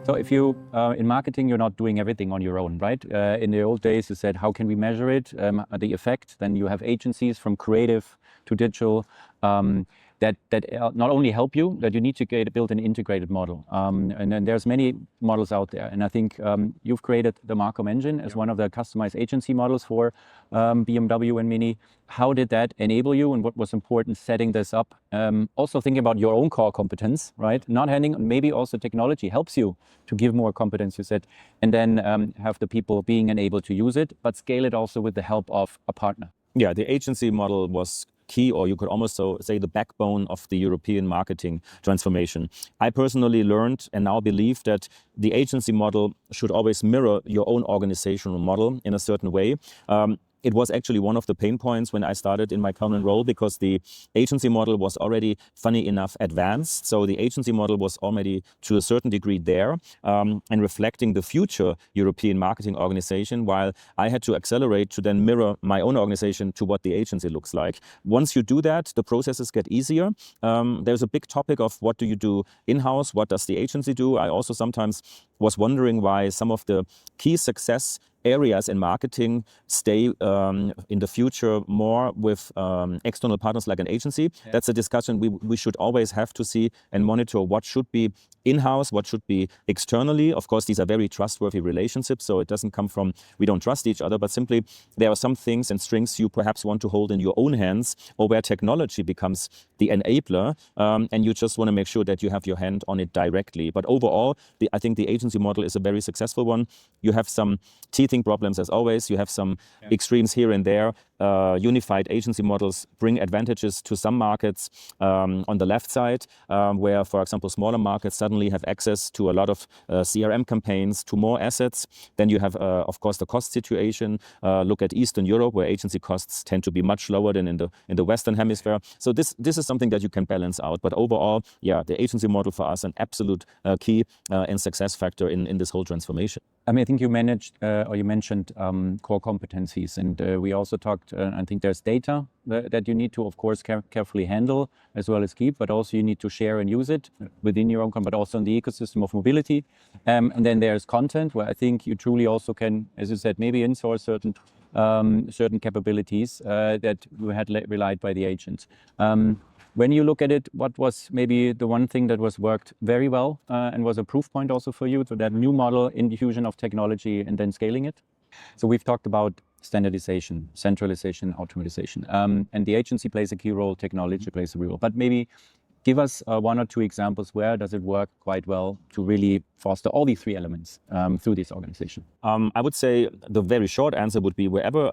So if you, in marketing, you're not doing everything on your own, right? In the old days, you said, how can we measure it, the effect? Then you have agencies from creative to digital that not only help you, that you need to build an integrated model. And then there's many models out there. And I think you've created the Marcom engine as one of the customized agency models for BMW and Mini. How did that enable you, and what was important setting this up? Also thinking about your own core competence, right? Not handing, maybe also technology helps you to give more competence, you said, and then have the people being enabled to use it, but scale it also with the help of a partner. Yeah, the agency model was key, or you could almost say the backbone of the European marketing transformation. I personally learned and now believe that the agency model should always mirror your own organizational model in a certain way. It was actually one of the pain points when I started in my current role, because the agency model was already, funny enough, advanced. So the agency model was already to a certain degree there and reflecting the future European marketing organization, while I had to accelerate to then mirror my own organization to what the agency looks like. Once you do that, the processes get easier. There's a big topic of what do you do in-house, what does the agency do? I also sometimes was wondering why some of the key success areas in marketing stay in the future more with external partners like an agency. Yeah. That's a discussion we should always have to see and monitor what should be in-house, what should be externally. Of course, these are very trustworthy relationships, so it doesn't come from we don't trust each other, but simply there are some things and strings you perhaps want to hold in your own hands, or where technology becomes the enabler, and you just want to make sure that you have your hand on it directly. But overall, I think the agency model is a very successful one. You have some teething problems as always. You have some extremes here and there. Unified agency models bring advantages to some markets on the left side, where, for example, smaller markets suddenly have access to a lot of CRM campaigns, to more assets. Then you have, of course, the cost situation. Look at Eastern Europe, where agency costs tend to be much lower than in the Western Hemisphere. So this is something that you can balance out. But overall, yeah, the agency model for us an absolute key and success factor in this whole transformation. I mean, I think you mentioned core competencies, and we also talked, I think there's data that you need to, of course, carefully handle as well as keep, but also you need to share and use it within your own company, but also in the ecosystem of mobility. And then there's content, where I think you truly also can, as you said, maybe insource certain capabilities that you had relied by the agents. When you look at it, what was maybe the one thing that was worked very well and was a proof point also for you to that new model infusion of technology and then scaling it? So we've talked about standardization, centralization, automatization, and the agency plays a key role, technology plays a role. But maybe give us one or two examples where does it work quite well to really foster all these three elements through this organization? I would say the very short answer would be wherever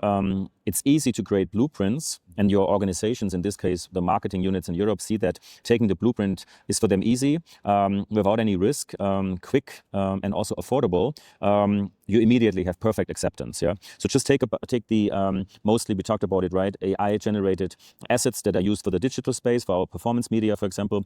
it's easy to create blueprints, and your organizations, in this case, the marketing units in Europe, see that taking the blueprint is for them easy, without any risk, quick, and also affordable, you immediately have perfect acceptance. Yeah. So just take the mostly we talked about it, right? AI-generated assets that are used for the digital space, for our performance media, for example.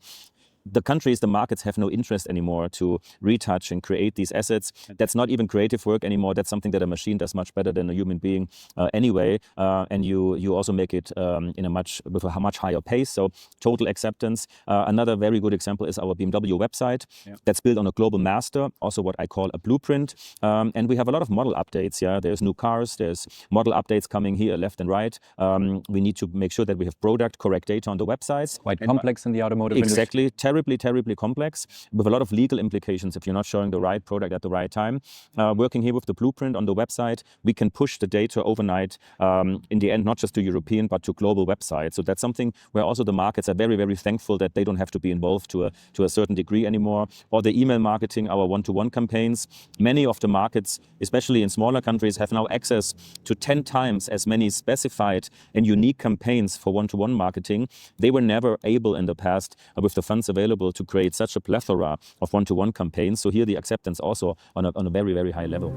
The countries, the markets have no interest anymore to retouch and create these assets. That's not even creative work anymore. That's something that a machine does much better than a human being anyway. And you also make it with a much higher pace. So total acceptance. Another very good example is our BMW website. Yeah. That's built on a global master, also what I call a blueprint. And we have a lot of model updates. Yeah, there's new cars, there's model updates coming here left and right. We need to make sure that we have product correct data on the websites. Quite complex in the automotive industry. Exactly. Terribly complex, with a lot of legal implications if you're not showing the right product at the right time. Working here with the blueprint on the website, we can push the data overnight, in the end, not just to European, but to global websites. So that's something where also the markets are very, very thankful that they don't have to be involved to a certain degree anymore. Or the email marketing, our one-to-one campaigns. Many of the markets, especially in smaller countries, have now access to 10 times as many specified and unique campaigns for one-to-one marketing. They were never able in the past, with the funds available, to create such a plethora of one-to-one campaigns. So here the acceptance also on a very, very high level.